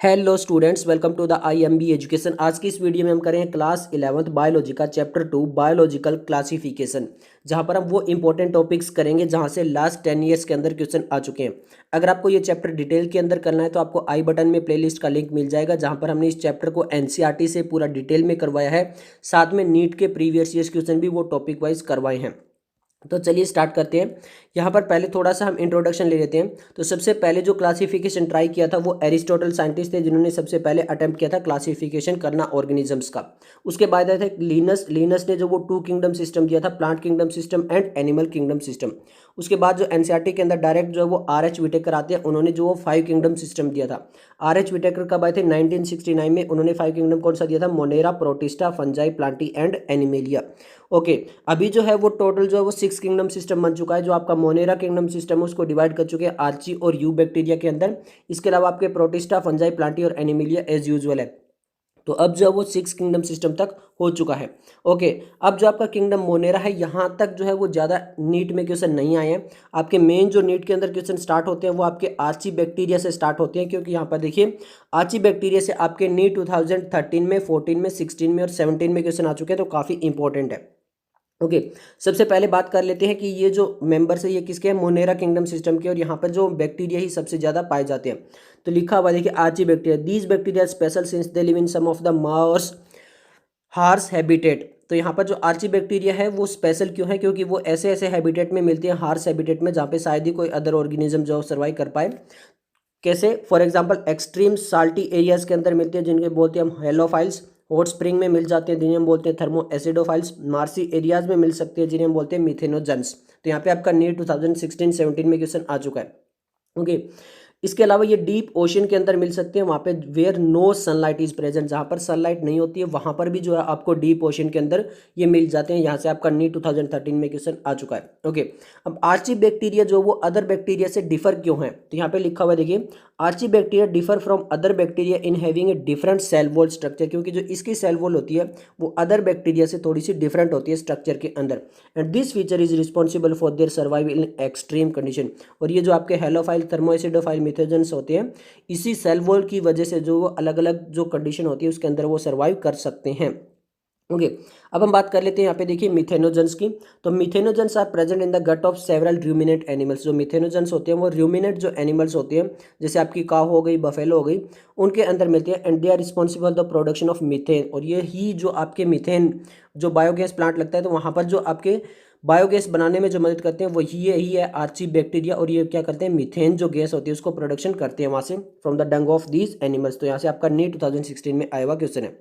Hello students, welcome to the IMB education. आज की इस वीडियो में हम करेंगे क्लास 11th बायोलॉजी का चैप्टर 2 बायोलॉजिकल क्लासिफिकेशन, जहां पर हम वो इंपॉर्टेंट टॉपिक्स करेंगे जहां से लास्ट 10 ईयर्स के अंदर क्वेश्चन आ चुके हैं। अगर आपको ये चैप्टर डिटेल के अंदर करना है तो आपको आई बटन में प्लेलिस्ट का लिंक मिल जाएगा, जहां पर हमने इस चैप्टर को एनसीईआरटी से पूरा डिटेल में करवाया है। साथ में नीट के प्रीवियस ईयर्स क्वेश्चन भी वो टॉपिक वाइज करवाए हैं। तो चलिए स्टार्ट करते हैं। यहाँ पर पहले थोड़ा सा हम इंट्रोडक्शन ले लेते हैं। तो सबसे पहले जो क्लासिफिकेशन ट्राई किया था वो एरिस्टोटल साइंटिस्ट थे, जिन्होंने सबसे पहले अटेम्प्ट किया था क्लासिफिकेशन करना ऑर्गेनिजम्स का। उसके बाद आए थे लिनस ने जो वो 2 किंगडम सिस्टम दिया था, plant kingdom system and animal kingdom system. उसके बाद जो एनसीईआरटी के अंदर डायरेक्ट जो है वो आर.एच. विटेकर आते हैं, उन्होंने जो वो 5 किंगडम सिस्टम दिया था। आर.एच. विटेकर कब आए थे? 1969 में। उन्होंने 5 किंगडम कौन सा दिया था? Monera, protista, fungi, Plantae and animalia. Okay, अभी जो है वो टोटल जो है वो 6 किंगडम सिस्टम बन चुका है। जो आपका मोनेरा किंगडम सिस्टम है उसको डिवाइड कर चुके हैं आर्ची और यू बैक्टीरिया के अंदर। इसके अलावा आपके प्रोटिस्टा, फंजाई, प्लांटी और एनिमिलिया एज यूजुअल है। तो अब जो है वो 6 किंगडम सिस्टम तक हो चुका है। ओके, अब जो आपका किंगडम मोनेरा है, यहाँ तक जो है वो ज़्यादा नीट में क्वेश्चन नहीं आए हैं। आपके मेन जो नीट के अंदर क्वेश्चन स्टार्ट होते हैं वो आपके आर्ची बैक्टीरिया से स्टार्ट होते हैं, क्योंकि यहाँ पर देखिए आर्ची बैक्टीरिया से आपके नीट 2013 में, 14 में, 16 में और 17 में क्वेश्चन आ चुके हैं, तो काफ़ी इंपॉर्टेंट है। ओके, सबसे पहले बात कर लेते हैं कि ये जो मेंबर्स है ये किसके हैं? मोनेरा किंगडम सिस्टम के। और यहाँ पर जो बैक्टीरिया ही सबसे ज़्यादा पाए जाते हैं। तो लिखा हुआ देखिए archaebacteria, these bacteria special since they live in some of the मार्स हार्स हैबिटेट। तो यहाँ पर जो आर्ची बैक्टीरिया है वो स्पेशल क्यों है? क्योंकि वो ऐसे ऐसे हैबिटेट में मिलती है, हार्स हैबिटेट में, जहाँ पे शायद ही कोई अदर ऑर्गेनिज्म जो सर्वाइव कर पाए। कैसे? For example extreme salty areas के अंदर मिलते हैं, जिनके बोलते हैं हम हेलोफाइल्स। हॉट स्प्रिंग में मिल जाते हैं, जिन्हें हम बोलते हैं थर्मो एसिडोफाइल्स। मार्सी एरियाज में मिल सकते हैं, जिन्हें हम बोलते हैं मिथेनोजेंस। तो यहाँ पे आपका नीट 2016-17 में क्वेश्चन आ चुका है। ओके, इसके अलावा ये डीप ओशन के अंदर मिल सकते हैं, वहाँ पे where no sunlight is present, जहाँ पर सनलाइट नहीं होती है वहाँ पर भी जो है आपको डीप ओशन के अंदर ये मिल जाते हैं। यहाँ से आपका नीट 2013 में क्वेश्चन आ चुका है। ओके, अब आर्ची बैक्टीरिया जो वो अदर बैक्टीरिया से डिफर क्यों है? तो यहाँ पे लिखा हुआ है देखिए, archaebacteria differ from other bacteria in having a different cell wall structure. क्योंकि जो इसकी सेल वॉल होती है वो अदर बैक्टीरिया से थोड़ी सी डिफरेंट होती है स्ट्रक्चर के अंदर। And this feature is responsible for their survival in extreme condition. और ये जो आपके हेलोफाइल, थर्मोएसिडोफाइल, मिथेनोजेंस होते हैं, इसी सेल वॉल की वजह से जो वो अलग अलग जो कंडीशन होती है उसके अंदर वो सर्वाइव कर सकते हैं। ओके, अब हम बात कर लेते हैं यहाँ पे देखिए मिथेनोजेंस की। तो methanogens are present in the gut of several ruminant animals. जो मिथेनोजेंस होते हैं वो रूमिनेंट जो एनिमल्स होते हैं, जैसे आपकी काव हो गई, बफेलो हो गई, उनके अंदर मिलते हैं। And they are responsible the production of methane. और ये ही जो आपके मीथेन जो बायोगैस प्लांट लगता है, तो वहाँ पर जो आपके बायोगैस बनाने में जो मदद करते हैं वो ही है आर्ची बैक्टीरिया। और ये क्या करते हैं? मीथेन जो गैस होती है उसको प्रोडक्शन करते हैं वहाँ से, from the Dang of these animals. तो यहाँ से आपका नीट 2016 में आया हुआ क्वेश्चन है।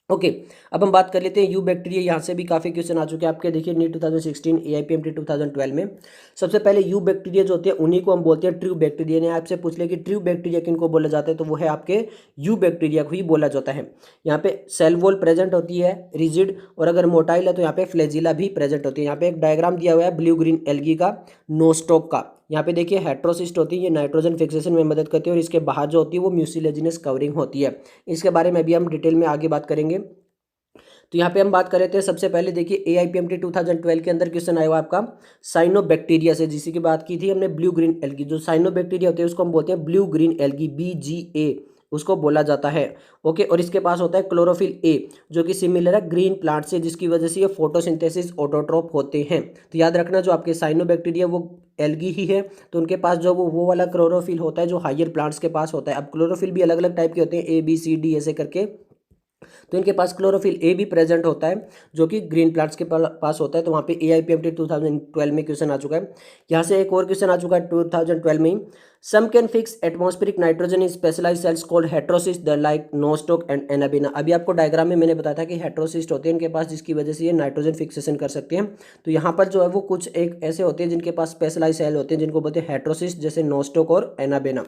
ओके, अब हम बात कर लेते हैं यू बैक्टीरिया। यहाँ से भी काफ़ी क्वेश्चन आ चुके हैं आपके। देखिए नीट 2016, एआईपीएमटी 2012 में। सबसे पहले यू बैक्टीरिया जो होते हैं उन्हीं को हम बोलते हैं ट्रू बैक्टीरिया। ने आपसे पूछ लिया कि ट्रू बैक्टीरिया किनको बोला जाता है, तो वो है आपके यू बैक्टीरिया को ही बोला जाता है। यहाँ पे सेल वॉल प्रेजेंट होती है रिजिड, और अगर मोटाइल है तो यहाँ पे फ्लैजिला भी प्रेजेंट होती है। यहाँ पे एक डायग्राम दिया हुआ है ब्लू ग्रीन एल्गी का, नोस्टॉक का। यहाँ पे देखिए हेट्रोसिस्ट होती है, ये नाइट्रोजन फिक्सेशन में मदद करती है, और इसके बाहर जो होती है वो म्यूसिलेजिनस कवरिंग होती है। इसके बारे में भी हम डिटेल में आगे बात करेंगे। तो यहाँ पे हम बात कर रहे थे, सबसे पहले देखिए एआईपीएमटी 2012 के अंदर क्वेश्चन आया हुआ आपका साइनोबैक्टीरिया से, जिसी की बात की थी हमने ब्लू ग्रीन एल्गी। जो साइनोबैक्टीरिया होते हैं उसको हम बोलते हैं ब्लू ग्रीन एल्गी, BGA उसको बोला जाता है। ओके, और इसके पास होता है क्लोरोफिल ए, जो कि सिमिलर है ग्रीन प्लांट से, जिसकी वजह से ये फोटोसिंथेसिस ऑटोट्रोप होते हैं। तो याद रखना जो आपके साइनोबैक्टीरिया वो एल्गी ही है, तो उनके पास जो वो वाला क्लोरोफिल होता है जो हायर प्लांट्स के पास होता है। अब क्लोरोफिल भी अलग अलग टाइप के होते हैं, ABCD ऐसे करके। तो इनके पास क्लोरोफिल ए भी प्रेजेंट होता है, जो कि ग्रीन प्लांट्स के पास होता है। तो वहाँ पे एआईपीएमटी 2012 में क्वेश्चन आ चुका है। यहाँ से एक और क्वेश्चन आ चुका है 2012 में ही। Some can fix atmospheric nitrogen in specialised cells called heterocyst the like nostoc and anabaena. अभी आपको डायग्राम में मैंने बताया था कि हेट्रोसिस्ट होते हैं इनके पास, जिसकी वजह से ये नाइट्रोजन फिक्सेशन कर सकते हैं। तो यहाँ पर जो है वो कुछ एक ऐसे होते हैं जिनके पास स्पेशलाइज सेल होते हैं, जिनको बोलते हैं हेट्रोसिस्ट, जैसे नोस्टॉक और एनाबेना।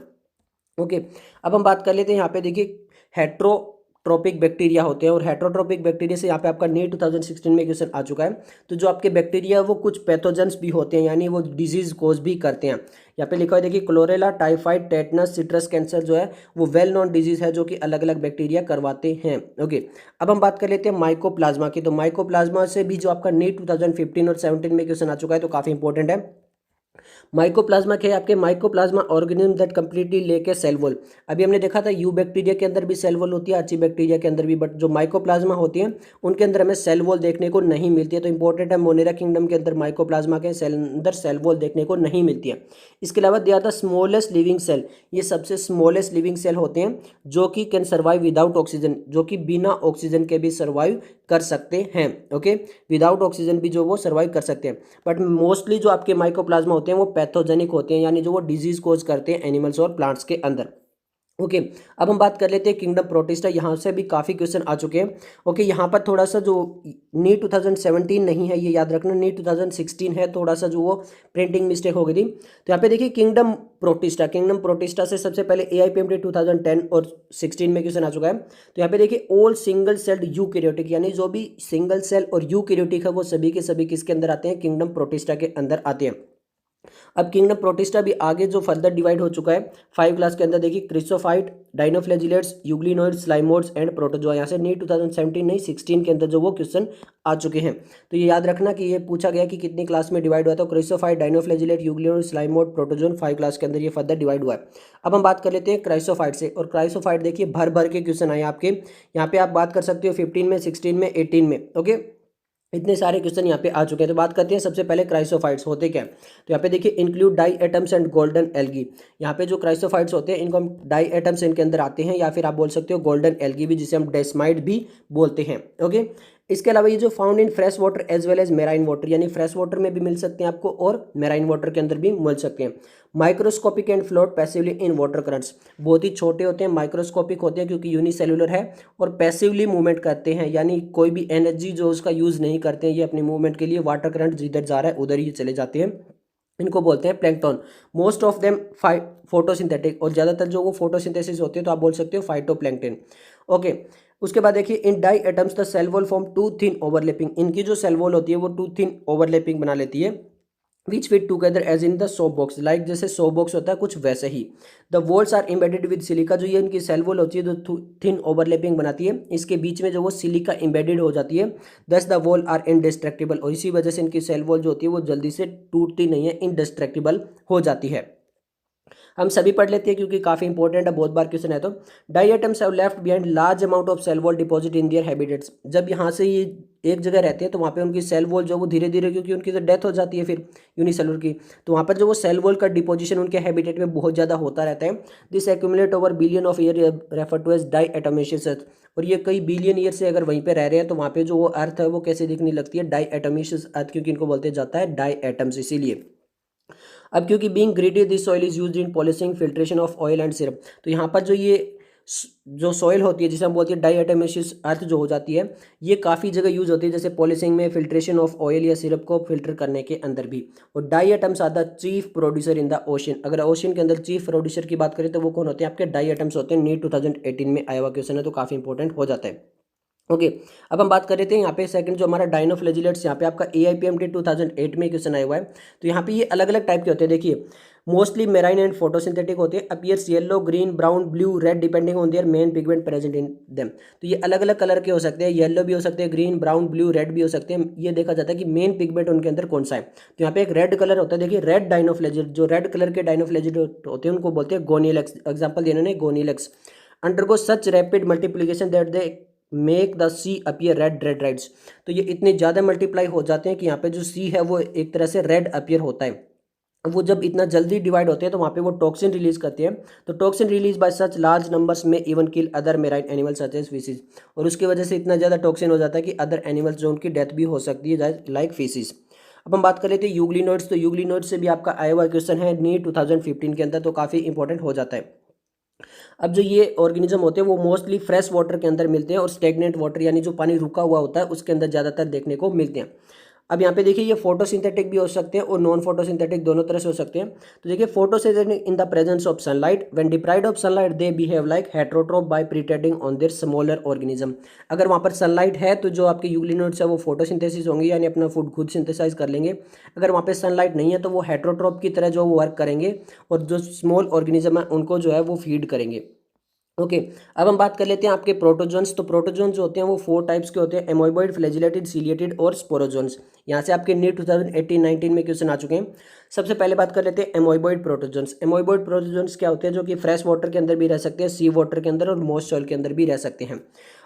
ओके, अब हम बात कर लेते हैं यहाँ पे देखिए हेट्रोट्रोपिक बैक्टीरिया होते हैं, और हेट्रोट्रोपिक बैक्टीरिया से यहाँ पे आपका नीट 2016 में क्वेश्चन आ चुका है। तो जो आपके बैक्टीरिया वो कुछ पैथोजेंस भी होते हैं, यानी वो डिजीज कोज भी करते हैं। यहाँ पे लिखा है देखिए chlorella, typhoid, tetanus, citrus cancer जो है वो वेल नोन डिजीज है, जो कि अलग अलग बैक्टीरिया करवाते हैं। ओके, अब हम बात कर लेते हैं माइकोप्लाज्मा की। तो माइकोप्लाज्मा से भी जो आपका नीट 2015 और 17 में क्वेश्चन आ चुका है, तो काफ़ी इंपॉर्टेंट है। माइकोप्लाज्मा क्या है आपके, माइकोप्लाज्मा ऑर्गेनिज्म दैट कंप्लीटली लेके सेल वॉल। अभी हमने देखा था यू बैक्टीरिया के अंदर भी सेल वॉल होती है, अच्छी बैक्टीरिया के अंदर भी, बट जो माइकोप्लाज्मा होती है उनके अंदर हमें सेल वॉल देखने को नहीं मिलती है। तो इंपॉर्टेंट है, मोनेरा किंगडम के अंदर माइकोप्लाज्मा के सेल अंदर सेल वॉल देखने को नहीं मिलती है। इसके अलावा दिया था स्मॉलेस्ट लिविंग सेल, ये सबसे स्मॉलेस्ट लिविंग सेल होते हैं जो कि कैन सर्वाइव विदाउट ऑक्सीजन, जो कि बिना ऑक्सीजन के भी सर्वाइव कर सकते हैं। ओके, विदाउट ऑक्सीजन भी जो वो सर्वाइव कर सकते हैं। बट मोस्टली जो आपके माइकोप्लाज्मा होते हैं वो पैथोजेनिक होते हैं, यानी जो वो डिजीज कोज करते हैं एनिमल्स और प्लांट्स के अंदर। ओके, अब हम बात कर लेते हैं किंगडम प्रोटिस्टा। यहाँ से भी काफ़ी क्वेश्चन आ चुके हैं। ओके, यहाँ पर थोड़ा सा जो नीट 2017 नहीं है, ये याद रखना, नीट 2016 है, थोड़ा सा जो वो प्रिंटिंग मिस्टेक हो गई थी। तो यहाँ पे देखिए किंगडम प्रोटिस्टा, किंगडम प्रोटिस्टा से सबसे पहले AIPMT 2010 और 16 में क्वेश्चन आ चुका है। तो यहाँ पे देखिए ऑल सिंगल सेल्ड यूकैरियोटिक, यानी जो भी सिंगल सेल और यूकैरियोटिक है वो सभी के सभी किसके अंदर आते हैं, किंगडम प्रोटिस्टा के अंदर आते हैं। अब किंगडम प्रोटिस्टा भी आगे जो फर्दर डिवाइड हो चुका है 5 क्लास के अंदर, देखिए क्रिसोफाइट, डाइनोफ्लैजिलेट्स, यूग्लिनोइड्स, स्लाइमोड्स एंड प्रोटोजोआ। यहाँ से नीट 2017 नहीं 16 के अंदर जो वो क्वेश्चन आ चुके हैं। तो ये याद रखना कि ये पूछा गया कि कितनी क्लास में डिवाइड हुआ था। क्रिसोफाइट, डाइनोफ्लैजिलेट, यूग्लिनोइड, स्लाइमोड, प्रोटोजोन 5 क्लास के अंदर ये फर्दर डिवाइड हुआ है। अब हम बात कर लेते हैं क्राइसोफाइट से, और क्राइसोफाइट देखिए भर भर के क्वेश्चन आए आपके। यहाँ पे आप बात कर सकते हो 15 में, 16 में, 18 में। ओके, इतने सारे क्वेश्चन यहाँ पे आ चुके हैं। तो बात करते हैं सबसे पहले क्राइसोफाइट्स होते क्या हैं। तो यहाँ पे देखिए include diatoms and golden algae. यहाँ पे जो क्राइसोफाइट्स होते हैं इनको हम डाई एटम्स इनके अंदर आते हैं, या फिर आप बोल सकते हो गोल्डन एल्गी भी, जिसे हम डेस्माइड भी बोलते हैं। ओके, इसके अलावा ये जो found in fresh water as well as marine water, यानी फ्रेश वाटर में भी मिल सकते हैं आपको और मेराइन वाटर के अंदर भी मिल सकते हैं। Microscopic and float passively in water currents, बहुत ही छोटे होते हैं, माइक्रोस्कोपिक होते हैं क्योंकि यूनिसेल्युलर है, और पैसिवली मूवमेंट करते हैं, यानी कोई भी एनर्जी जो उसका यूज़ नहीं करते हैं ये अपनी मूवमेंट के लिए। वाटर करंट जिधर जा रहा है उधर ही चले जाते हैं, इनको बोलते हैं plankton. Most of them photosynthetic, और ज़्यादातर जो वो फोटोसिंथेसिस होते हैं तो आप बोल सकते हो फाइटोप्लैंक्टन। ओके, उसके बाद देखिए in diatoms the cell wall form two thin overlapping, इनकी जो सेल वॉल होती है वो टू थिन ओवरलैपिंग बना लेती है। Which fit together as in the soap box, like जैसे सोप बॉक्स होता है कुछ वैसे ही। The walls are embedded with silica, जो ये इनकी सेल वॉल होती है जो थिन ओवरलैपिंग बनाती है, इसके बीच में जो वो सिलिका एम्बेडेड हो जाती है। दस द वॉल आर इनडिस्ट्रक्टिबल, और इसी वजह से इनकी सेल वॉल जो होती है वो जल्दी से टूटती नहीं है, इनडिस्ट्रक्टिबल हो जाती है। हम सभी पढ़ लेते हैं क्योंकि काफ़ी इंपॉर्टेंट है, बहुत बार क्वेश्चन है। तो diatoms have left behind large amount of cell wall deposit in their habitats, जब यहाँ से ये एक जगह रहते हैं तो वहाँ पे उनकी सेल वॉल जो वो धीरे धीरे, क्योंकि उनकी तो डेथ हो जाती है फिर यूनिसेलुलर की, तो वहाँ पर जो वो सेल वॉल का डिपोजिशन उनके हैबिटेट में बहुत ज़्यादा होता रहता है। This accumulate over billion of year refer to as diatomaceous earth, और ये कई बिलियन ईयर से अगर वहीं पे रह रहे हैं तो वहाँ पे जो वो अर्थ है वो कैसे दिखने लगती है, डाई एटोमेशियस अर्थ, क्योंकि इनको बोलते जाता है डाई एटम्स इसीलिए। अब क्योंकि being ग्रेडी this soil is used in polishing filtration of oil and syrup, तो यहाँ पर जो ये जो सॉइल होती है जिसे हम बोलते हैं डाईएटमेशियस अर्थ जो हो जाती है, ये काफ़ी जगह यूज होती है, जैसे पॉलिशिंग में, फिल्ट्रेशन ऑफ ऑयल या सिरप को फिल्टर करने के अंदर भी। और diatoms are the chief producer in the ocean, अगर ओशन के अंदर चीफ प्रोड्यूसर की बात करें तो वो कौन होते हैं, आपके डाईएटम्स होते हैं। नीट 2018 में आया हुआ क्वेश्चन है तो काफ़ी इंपॉर्टेंट हो जाता है। ओके, अब हम बात कर रहे थे यहाँ पे सेकंड जो हमारा डाइनोफ्लैजिलेट्स, यहाँ पे आपका AIPMT 2008 में क्वेश्चन आया हुआ है। तो यहाँ पे ये अलग अलग टाइप के होते हैं, देखिए मोस्टली मेराइन एंड फोटोसिंथेटिक होते हैं, appears yellow, green, brown, blue, red depending on their main pigment present in them. तो ये अलग अलग कलर के हो सकते हैं, येलो भी हो सकते हैं, ग्रीन, ब्राउन, ब्लू, रेड भी हो सकते हैं। ये देखा जाता है कि मेन पिगमेंट उनके अंदर कौन सा है। तो यहाँ पे एक रेड कलर होता है, देखिए रेड डाइनोफ्लैजिलेट, जो रेड कलर के डाइनोफ्लैजिलेट होते हैं उनको बोलते हैं गोनिलेक्स। एग्जाम्पल देने ने gonyaulax undergo such rapid multiplication that they make the sea appear red red tides. तो ये इतने ज़्यादा मल्टीप्लाई हो जाते हैं कि यहाँ पे जो सी है वो एक तरह से रेड अपीयर होता है। वो जब इतना जल्दी डिवाइड होते हैं तो वहाँ पे वो टॉक्सिन रिलीज करते हैं। तो toxin release by such large numbers में even kill other marine animals such as fishes, और उसकी वजह से इतना ज़्यादा टॉक्सिन हो जाता है कि अदर एनिमल्स जो उनकी डेथ भी हो सकती है लाइक फिशेज। अब हम बात कर लेते हैं यूग्लिनोइड्स। तो यूग्लिनोइड्स से भी आपका आया हुआ क्वेश्चन है नीट 2015 के अंदर, तो काफ़ी इंपॉर्टेंट हो जाता है। अब जो ये ऑर्गेनिज्म होते हैं वो मोस्टली फ्रेश वाटर के अंदर मिलते हैं, और स्टेगनेंट वाटर यानी जो पानी रुका हुआ होता है उसके अंदर ज़्यादातर देखने को मिलते हैं। अब यहाँ पे देखिए ये फोटोसिंथेटिक भी हो सकते हैं और नॉन फोटोसिंथेटिक, दोनों तरह से हो सकते हैं। तो देखिए photosynthetic in the presence of sunlight, when deprived of sunlight they behave like heterotroph by pretending on their smaller organism. अगर वहाँ पर सनलाइट है तो जो आपके यूग्लिनोइड्स है वो फोटोसिंथेसिस होंगे, यानी अपना फूड खुद सिंथेसाइज कर लेंगे। अगर वहाँ पे सनलाइट नहीं है तो वो हेट्रोट्रोप की तरह जो वर्क करेंगे, और जो स्मॉल ऑर्गेनिज्म है उनको जो है वो फीड करेंगे। ओके। अब हम बात कर लेते हैं आपके प्रोटोजोन्स। तो प्रोटोजोन्स जो होते हैं वो 4 टाइप्स के होते हैं, एमोइबॉइड, फ्लैजिलेटेड, सीलिएटेड और स्पोरोजोन्स। यहाँ से आपके नीट 2018-19 में क्वेश्चन आ चुके हैं। सबसे पहले बात कर लेते हैं एमोइबॉइड प्रोटोजोन्स। एमोइबॉइड प्रोटोजोन्स क्या होते हैं, जो कि फ्रेश वाटर के अंदर भी रह सकते हैं, सी वाटर के अंदर और मॉइस्ट सॉइल के अंदर भी रह सकते हैं।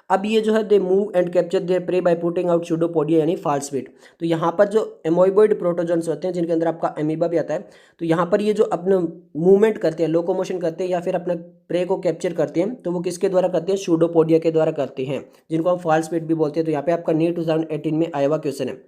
अब ये जो है they move and capture there pray by putting out pseudopodia यानी फॉल्स वीट। तो यहाँ पर जो एमोइबॉइड प्रोटोजोन्स होते हैं जिनके अंदर आपका अमीबा भी आता है, तो यहाँ पर ये जो अपना मूवमेंट करते हैं, लोकोमोशन करते हैं या फिर अपना प्रे को कैप्चर करते हैं, तो वो किसके द्वारा करते हैं, सूडोपोडिया के द्वारा करते हैं, जिनको हम फॉल्स वीट भी बोलते हैं। तो यहाँ पे आपका नीट 2018 में आया हुआ क्वेश्चन है।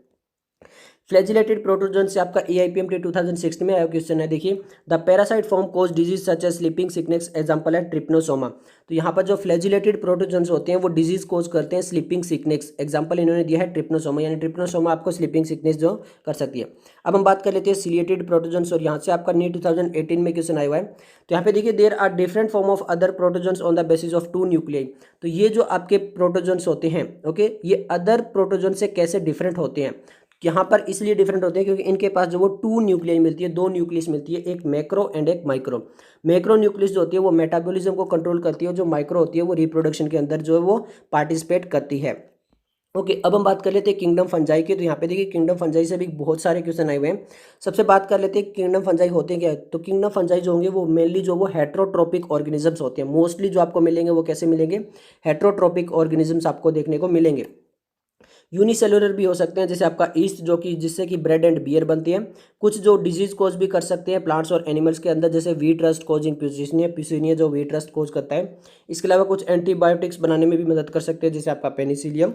फ्लैजिलेटेड प्रोटोजोन से आपका एआईपीएमटी 2016 में आया क्वेश्चन है। देखिए, the parasite form cause disease such as sleeping sickness, example है ट्रिप्नोसोमा। तो यहाँ पर जो फ्लैजिलेटेड प्रोटोजोन्स होते हैं वो डिजीज कोज करते हैं स्लीपिंग सिकनेस, एग्जांपल इन्होंने दिया है ट्रिप्नोसोमा, यानी ट्रिप्नोसोमा आपको स्लीपिंग सिकनेस जो कर सकती है। अब हम बात कर लेते हैं सीलिएटेड प्रोटोजोन्स, और यहाँ से आपका नीट 2018 में क्वेश्चन आया हुआ है। तो यहाँ पे देखिए, there are different form of other protozoans on the basis of 2 nuclei. तो ये जो आपके प्रोटोजोन्स होते हैं, ओके, ये अदर प्रोटोजोन से कैसे डिफरेंट होते हैं, यहाँ पर इसलिए डिफरेंट होते हैं क्योंकि इनके पास जो वो 2 न्यूक्लियाई मिलती है, 2 न्यूक्लियस मिलती है, एक मैक्रो एंड एक माइक्रो। मैक्रो न्यूक्लियस जो होती है वो मेटाबॉलिज्म को कंट्रोल करती है, जो माइक्रो होती है वो रिप्रोडक्शन के अंदर जो है वो पार्टिसिपेट करती है। ओके, अब हम बात कर लेते हैं किंगडम फंजाई की। तो यहाँ पे देखिए, किंगडम फंजाई से भी बहुत सारे क्वेश्चन आए हुए हैं। सबसे बात कर लेते हैं किंगडम फंजाई होते हैं क्या है। तो किंगडम फंजाई जो होंगे वो मेनली जो वो हेट्रोट्रोपिक ऑर्गेनिजम्स होते हैं। मोस्टली जो आपको मिलेंगे वो कैसे मिलेंगे, हेट्रोट्रोपिक ऑर्गेनिजम्स आपको देखने को मिलेंगे। यूनिसेलुलर भी हो सकते हैं, जैसे आपका ईस्ट जो कि जिससे कि ब्रेड एंड बियर बनती है। कुछ जो डिजीज कोज भी कर सकते हैं प्लांट्स और एनिमल्स के अंदर, जैसे wheat rust causing Puccinia, Puccinia जो वीट रस्ट कोज करता है। इसके अलावा कुछ एंटीबायोटिक्स बनाने में भी मदद कर सकते हैं, जैसे आपका पेनिसिलियम।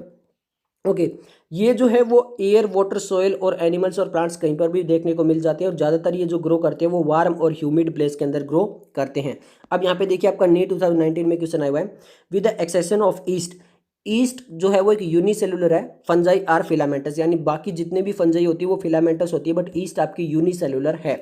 ओके, ये जो है वो एयर, वाटर, सॉइल और एनिमल्स और प्लांट्स कहीं पर भी देखने को मिल जाते हैं, और ज़्यादातर ये जो ग्रो करते हैं वो वार्म और ह्यूमिड प्लेस के अंदर ग्रो करते हैं। अब यहाँ पे देखिए, आपका नीट 2019 में क्वेश्चन आया हुआ है, with the exception of east. East जो है वो एक यूनिसेलुलर है, फंजाई आर फिलामेंटस, यानी बाकी जितने भी फंजाई होती है वो फिलामेंटस होती है, बट ईस्ट आपकी यूनिसेलुलर है।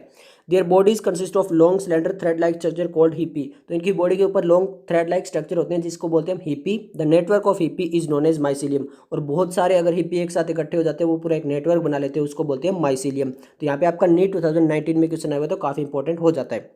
Their bodies consist of long slender thread like structure called hippie. तो इनकी बॉडी के ऊपर लॉन्ग थ्रेड लाइक स्ट्रक्चर होते हैं जिसको बोलते हैं hyphae. The network of hyphae is known as mycelium. और बहुत सारे अगर हिपी एक साथ इकट्ठे हो जाते हैं वो पूरा एक नेटवर्क बना लेते हैं, उसको बोलते हैं माइसिलियम। तो यहाँ पे आपका नीट 2019 में क्वेश्चन आया हुआ तो काफी इंपॉर्टेंट हो जाता है।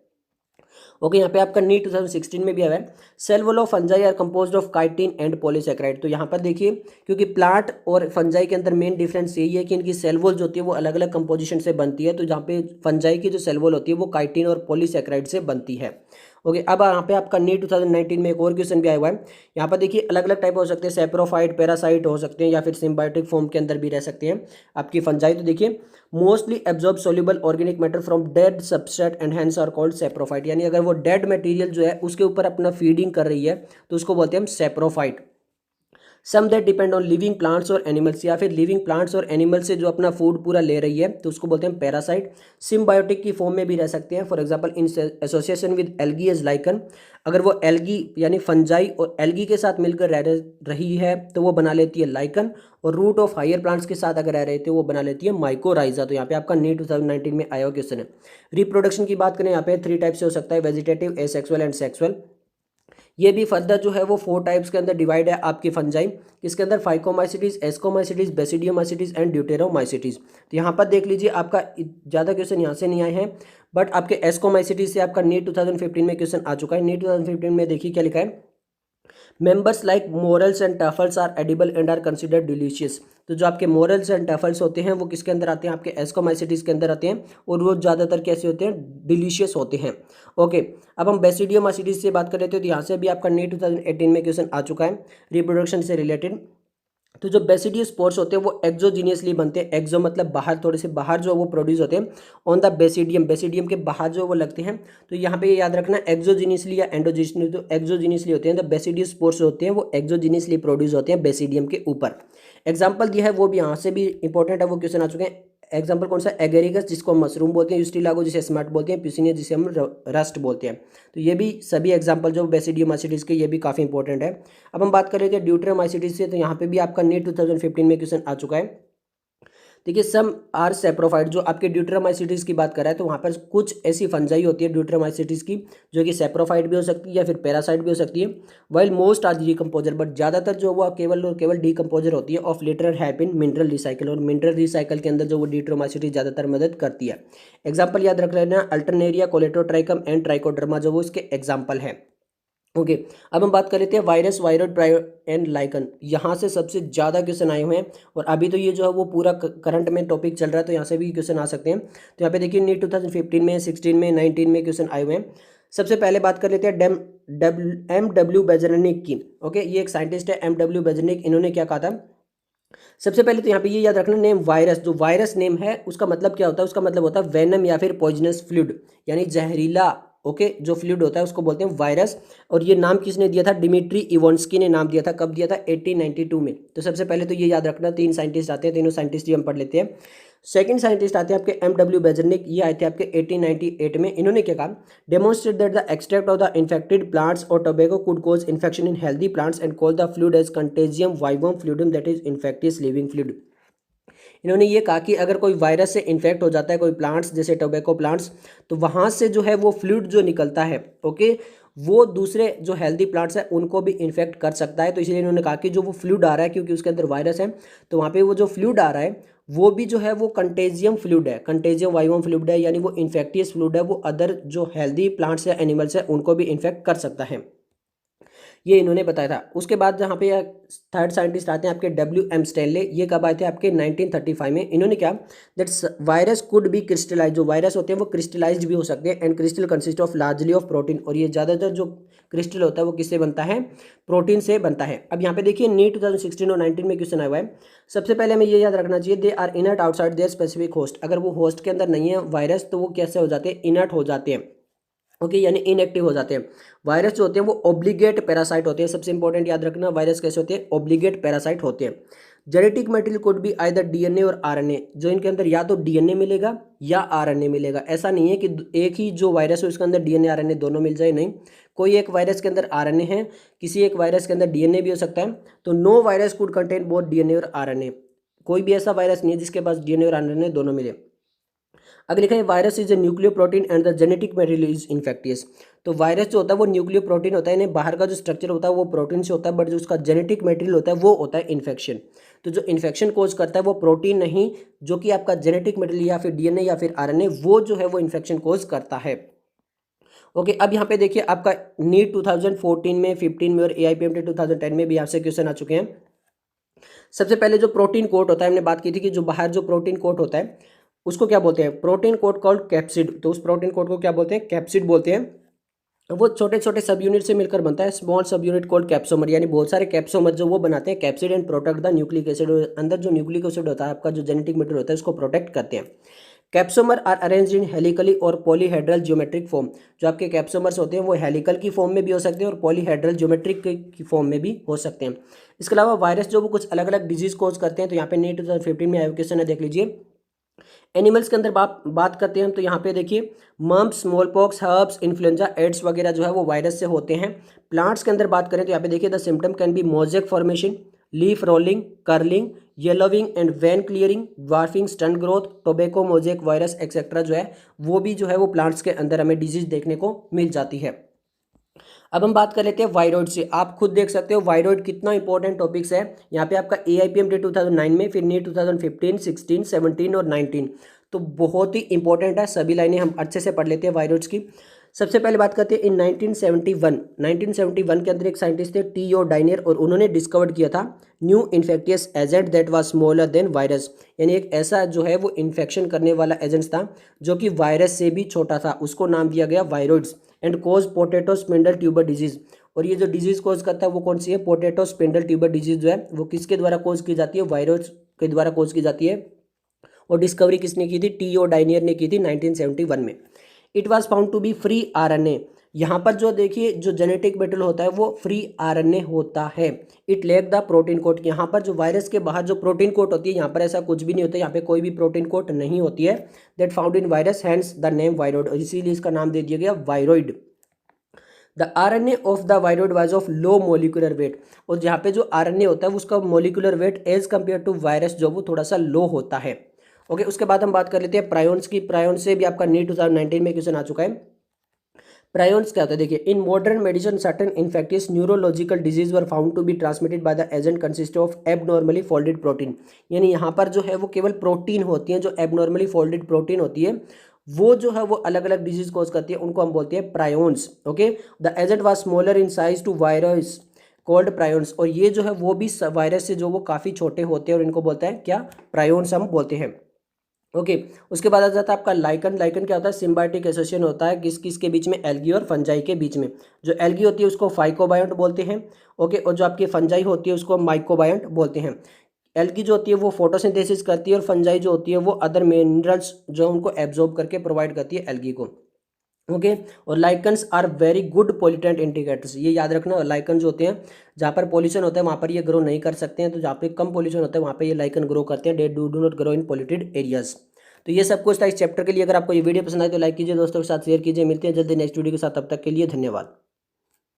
ओके, यहाँ पे आपका नीट 2016 में भी आया है, cell wall of fungi are composed of chitin and polysaccharide. तो यहाँ पर देखिए, क्योंकि प्लांट और फंजाई के अंदर मेन डिफरेंस यही है कि इनकी सेल वॉल जो होती है वो अलग अलग कंपोजिशन से बनती है। तो जहाँ पे फंजाई की जो सेल वॉल होती है वो काइटिन और पॉलीसेकेराइड से बनती है। ओके, अब यहाँ पे आपका नीट 2019 में एक और क्वेश्चन भी आया हुआ है। यहाँ पर देखिए, अलग अलग टाइप हो सकते हैं, सेप्रोफाइट, पैरासाइट हो सकते हैं, या फिर सिम्बायोटिक फॉर्म के अंदर भी रह सकते हैं आपकी फंजाई। तो देखिए, mostly absorb soluble organic matter from dead substrate and hence are called saprophyte. यानी अगर वो डेड मटेरियल जो है उसके ऊपर अपना फीडिंग कर रही है तो उसको बोलते हैं हम saprophyte. Some that depend on living plants और एनिमल्स, या फिर लिविंग प्लांट्स और एनिमल्स से जो अपना फूड पूरा ले रही है तो उसको बोलते हैं पैरासाइट। सिम्बायोटिक की फॉर्म में भी रह सकते हैं, for example in association with algae as lichen. अगर वो एल्गी यानी फंजाई और एल्गी के साथ मिलकर रह रही है तो वो बना लेती है लाइकन, और रूट ऑफ हायर प्लांट्स के साथ अगर रह रहे थे वो बना लेती है माइकोराइजा। तो यहाँ पे आपका नीट 2019 में आया हुआ क्वेश्चन है। रिप्रोडक्शन की बात करें, यहाँ पे 3 टाइप से हो सकता है, वेजिटेटिव, एसेक्सुअल एंड सेक्सुअल। ये भी फर्दर जो है वो 4 टाइप्स के अंदर डिवाइड है आपकी फंजाई, इसके अंदर phycomycetes, ascomycetes, basidiomycetes and deuteromycetes. तो यहाँ पर देख लीजिए, आपका ज़्यादा क्वेश्चन यहाँ से नहीं आए हैं, बट आपके एस्कोमाइसिटीज से आपका नीट 2015 में क्वेश्चन आ चुका है। नीट 2015 में देखिए क्या लिखा है, members like morels and truffles are edible and are considered delicious. तो जो आपके मोरल्स एंड टफल्स होते हैं वो किसके अंदर आते हैं, आपके एस्कोमाइसिटीज के अंदर आते हैं, और वो ज़्यादातर कैसे होते हैं, डिलीशियस होते हैं। ओके, अब हम बेसिडियोमाइसिटीज से बात कर लेते हैं। तो यहाँ से भी आपका नीट 2018 में क्वेश्चन आ चुका है रिप्रोडक्शन से रिलेटेड। तो जो बेसिडियो स्पोर्स होते हैं वो एक्सोजीनियसली बनते हैं, एक्सो मतलब बाहर, थोड़े से बाहर जो वो प्रोड्यूस होते हैं ऑन द बेसिडियम, बेसिडियम के बाहर जो वो लगते हैं। तो यहाँ पे याद रखना एक्सोजीनियसली या एंडोजीनियसली। तो एक्सोजीनियसली होते हैं, तो बेसिडियो स्पोर्स होते हैं वो एक्सोजीनियसली प्रोड्यूस होते हैं बेसिडियम के ऊपर। एग्जाम्पल दिया है वो भी यहाँ से भी इंपॉर्टेंट है, वो क्वेश्चन आ चुके हैं। एग्जाम्पल कौन सा, एगेरिकस जिसको हम मशरूम बोलते हैं, यूस्टिलागो जिसे स्मट बोलते हैं, प्यूसिनिया जिसे हम रस्ट बोलते हैं। तो ये भी सभी एग्जाम्पल जो बेसिडियोमाइसिटीज के, ये भी काफ़ी इंपॉर्टेंट है। अब हम बात कर रहे थे ड्यूटेरोमाइसिटीज से, तो यहाँ पे भी आपका नीट 2015 में क्वेश्चन आ चुका है। देखिए, सम आर सेप्रोफाइट, जो आपके ड्यूटेरोमाइसिटीज की बात कर रहा है, तो वहाँ पर कुछ ऐसी फंजाई होती है ड्यूटेरोमाइसिटीज की जो कि सेप्रोफाइट भी हो सकती है या फिर पैरासाइट भी हो सकती है। While most are decomposer, but ज़्यादातर जो वो केवल और केवल डीकम्पोजर होती है of literal happen mineral recycle, और मिनरल रिसाइकल के अंदर जो वो ड्यूटेरोमाइसिटीज ज़्यादातर मदद करती है। एग्जाम्पल याद रख लेना, अल्टरनेरिया, कोलेटोट्राइकम एंड ट्राइकोडर्मा जो वो इसके एग्जाम्पल है। ओके। अब हम बात कर लेते हैं वायरस, वायरॉइड, प्रायो एंड लाइकन। यहाँ से सबसे ज़्यादा क्वेश्चन आए हुए हैं और अभी तो ये जो है वो पूरा करंट में टॉपिक चल रहा है, तो यहाँ से भी क्वेश्चन आ सकते हैं। तो यहाँ पे देखिए नीट 2015 में, 16 में, 19 में क्वेश्चन आए हुए हैं। सबसे पहले बात कर लेते हैं MW बेजरनिक की। ओके, ये एक साइंटिस्ट है MW बेजरनिक। इन्होंने क्या कहा था? सबसे पहले तो यहाँ पे ये याद रखना, नेम वायरस, जो वायरस नेम है उसका मतलब क्या होता है? उसका मतलब होता है वेनम या फिर पॉइजनस फ्लूइड, यानी जहरीला। ओके, जो फ्लूइड होता है उसको बोलते हैं वायरस। और ये नाम किसने दिया था? डिमिट्री इवोन्स्की ने नाम दिया था। कब दिया था? 1892 में। तो सबसे पहले तो ये याद रखना, 3 साइंटिस्ट आते हैं, तीनों साइंटिस्ट ही हम पढ़ लेते हैं। सेकंड साइंटिस्ट आते हैं आपके MW बेजरनिक। ये आए थे आपके 1898 में। इन्होंने क्या कहा? Demonstrate that the extract of the infected plants और tobacco could cause infection in healthy plants and call the fluid as contagium vivum fluidum, that is infectious living fluid. इन्होंने ये कहा कि अगर कोई वायरस से इन्फेक्ट हो जाता है, कोई प्लांट्स जैसे टोबैको प्लांट्स, तो वहाँ से जो है वो फ्लूइड जो निकलता है, ओके, वो दूसरे जो हेल्दी प्लांट्स हैं उनको भी इन्फेक्ट कर सकता है। तो इसलिए इन्होंने कहा कि जो वो फ्लूइड आ रहा है, क्योंकि उसके अंदर वायरस है, तो वहाँ पे वो जो फ्लूइड आ रहा है वो भी जो है वो कंटेजियम फ्लूइड है, कंटेजियम वाइवम फ्लूइड है, यानी वो इन्फेक्टियस फ्लूइड है, वो अदर जो हेल्दी प्लांट्स या एनिमल्स हैं उनको भी इन्फेक्ट कर सकता है। ये इन्होंने बताया था। उसके बाद जहाँ पे थर्ड साइंटिस्ट आते हैं आपके WM स्टैनले। ये कब आए थे? आपके 1935 में। इन्होंने क्या? That virus could be crystallise, जो वायरस होते हैं वो क्रिस्टलाइज्ड भी हो सकते हैं, and crystal consist of largely of protein. और ये ज़्यादातर जो क्रिस्टल होता है वो किससे बनता है? प्रोटीन से बनता है। अब यहाँ पे देखिए नीट 2016 और 19 में क्वेश्चन आया हुआ है। सबसे पहले हमें ये याद रखना चाहिए, they are inert outside their specific host. अगर वो होस्ट के अंदर नहीं है वायरस, तो वो कैसे हो जाते हैं? इनर्ट हो जाते हैं। ओके, यानी इनएक्टिव हो जाते हैं। वायरस जो होते हैं वो ऑब्लिगेट पैरासाइट होते हैं। सबसे इंपॉर्टेंट याद रखना, वायरस कैसे होते हैं? ऑब्लिगेट पैरासाइट होते हैं। Genetic material could be either DNA और RNA, जो इनके अंदर या तो DNA मिलेगा या RNA मिलेगा। ऐसा नहीं है कि एक ही जो वायरस है उसके अंदर DNA RNA दोनों मिल जाए, नहीं। कोई एक वायरस के अंदर RNA है, किसी एक वायरस के अंदर DNA भी हो सकता है। तो no virus could contain both DNA और RNA। कोई भी ऐसा वायरस नहीं है जिसके पास DNA और RNA दोनों मिले। अगर लिखा है virus is a nucleo protein and the genetic material is infectious. तो वायरस जो होता है वो न्यूक्लियो प्रोटीन होता है, यानी बाहर का जो स्ट्रक्चर होता है वो प्रोटीन से होता है, बट जो उसका जेनेटिक मटेरियल होता है वो होता है इन्फेक्शन। तो जो इन्फेक्शन कोज करता है वो प्रोटीन नहीं, जो कि आपका जेनेटिक मटेरियल या फिर DNA या फिर RNA, वो जो है वो इन्फेक्शन कोज करता है। ओके, अब यहाँ पे देखिए आपका नीट 2014 में, 15 में और AIPMT 2010 में भी आपसे क्वेश्चन आ चुके हैं। सबसे पहले जो प्रोटीन कोट होता है, हमने बात की थी कि जो बाहर जो प्रोटीन कोट होता है उसको क्या बोलते हैं? Protein coat called capsid. तो उस प्रोटीन कोट को क्या बोलते हैं? कैप्सिड बोलते हैं। वो छोटे छोटे सब यूनिट से मिलकर बनता है, स्मॉल सब यूनिट कॉल्ड कैप्सोमर, यानी बहुत सारे कैप्सोमर जो वो बनाते हैं capsid and protect the nucleic acid. अंदर जो न्यूक्लिक एसिड होता है आपका, जो जेनेटिक मटेरियल होता है, उसको प्रोटेक्ट करते हैं। कैप्सोमर आर अरेंज्ड इन हेलिकली और पॉलीहेड्रल ज्योमेट्रिक फॉर्म। जो आपके कैप्सोमर्स होते हैं वो हेलिकल की फॉर्म में भी हो सकते हैं और पॉलीहेड्रल ज्योमेट्रिक की फॉर्म में भी हो सकते हैं। इसके अलावा वायरस जो वो कुछ अलग अलग डिजीज कोज करते हैं। तो यहाँ पे नीट 2015 में आया क्वेश्चन है, देख लीजिए। एनिमल्स के अंदर बात करते हैं तो यहाँ पे देखिए mumps, small pox, herpes, influenza, AIDS वगैरह जो है वो वायरस से होते हैं। प्लांट्स के अंदर बात करें तो यहाँ पे देखिए the symptom can be mosaic formation, leaf rolling, curling, yellowing and vein clearing, dwarfing, stunt growth, tobacco mosaic virus etcetera जो है वो भी जो है वो प्लांट्स के अंदर हमें डिजीज देखने को मिल जाती है। अब हम बात कर लेते हैं वायरॉइड से। आप खुद देख सकते हो वायरॉइड कितना इंपॉर्टेंट टॉपिक्स है। यहाँ पे आपका AIPMT 2009 में, फिर नीट 2015, 16, 17 और 19। तो बहुत ही इंपॉर्टेंट है, सभी लाइनें हम अच्छे से पढ़ लेते हैं वायरॉइड्स की। सबसे पहले बात करते हैं इन 1971 के अंदर एक साइंटिस्ट थे T.O. डाइनियर, और उन्होंने डिस्कवर किया था new infectious agent that was smaller than virus, यानी एक ऐसा जो है वो इन्फेक्शन करने वाला एजेंट था जो कि वायरस से भी छोटा था। उसको नाम दिया गया viroids and cause potato spindle tuber disease. और ये जो डिजीज कोज करता है वो कौन सी है? पोटैटो स्पिंडल ट्यूबर डिजीज जो है वो किसके द्वारा कोज की जाती है? वायरस के द्वारा कोज की जाती है। और डिस्कवरी किसने की थी? T.O. डाइनियर ने की थी 1971 में। It was found to be free RNA। यहाँ पर जो देखिए जो जेनेटिक मेटेरियल होता है वो फ्री RNA होता है। It lack the protein coat. यहाँ पर जो वायरस के बाहर जो प्रोटीन कोट होती है, यहाँ पर ऐसा कुछ भी नहीं होता, यहाँ पे कोई भी प्रोटीन कोट नहीं होती है। That found in virus, hence the name viroid, और इसीलिए इसका नाम दे दिया गया viroid. The RNA of the viroid was of low molecular weight. और जहाँ पे जो RNA होता है उसका molecular weight as compare to virus जो वो थोड़ा सा लो होता है। ओके, उसके बाद हम बात कर लेते हैं प्रायोन्स की। प्रायोन्स से भी आपका नीट 2019 में क्वेश्चन आ चुका है। प्रायोन्स क्या होता है? देखिए, in modern medicine certain infectious neurological disease were found to be transmitted by the agent consist of abnormally folded protein. यानी यहाँ पर जो है वो केवल प्रोटीन होती हैं, जो एबनॉर्मली फोल्डेड प्रोटीन होती है वो जो है वो अलग अलग डिजीज कॉज करती है, उनको हम बोलते हैं prions. Okay, the agent was smaller in size to virus called prions, और ये जो है वो भी वायरस से जो वो काफ़ी छोटे होते हैं और इनको बोलते हैं क्या, प्रायोन्स हम बोलते हैं। ओके, उसके बाद आ जाता है आपका लाइकन। लाइकन क्या होता है, सिम्बायोटिक एसोसिएशन होता है किस किस के बीच में, एल्गी और फंजाई के बीच में। जो एल्गी होती है उसको फाइकोबायोंट बोलते हैं। ओके, और जो आपकी फंजाई होती है उसको माइकोबायोंट बोलते हैं। एल्गी जो होती है वो फोटोसिंथेसिस करती है, और फंजाई जो होती है वो अदर मिनरल्स जो उनको एब्जॉर्ब करके प्रोवाइड करती है एल्गी को। ओके, और lichens are very good pollutant indicators, ये याद रखना। लाइकन जो होते हैं जहाँ पर पॉल्यूशन होता है वहाँ पर ये ग्रो नहीं कर सकते हैं, तो जहाँ पे कम पॉल्यूशन होता है वहाँ पे ये लाइकन ग्रो करते हैं। They do not grow in polluted areas. तो ये सब कुछ था इस चैप्टर के लिए। अगर आपको ये वीडियो पसंद आए तो लाइक कीजिए, दोस्तों के साथ शेयर कीजिए। मिलते हैं जल्दी नेक्स्ट वीडियो के साथ, तब तक के लिए धन्यवाद।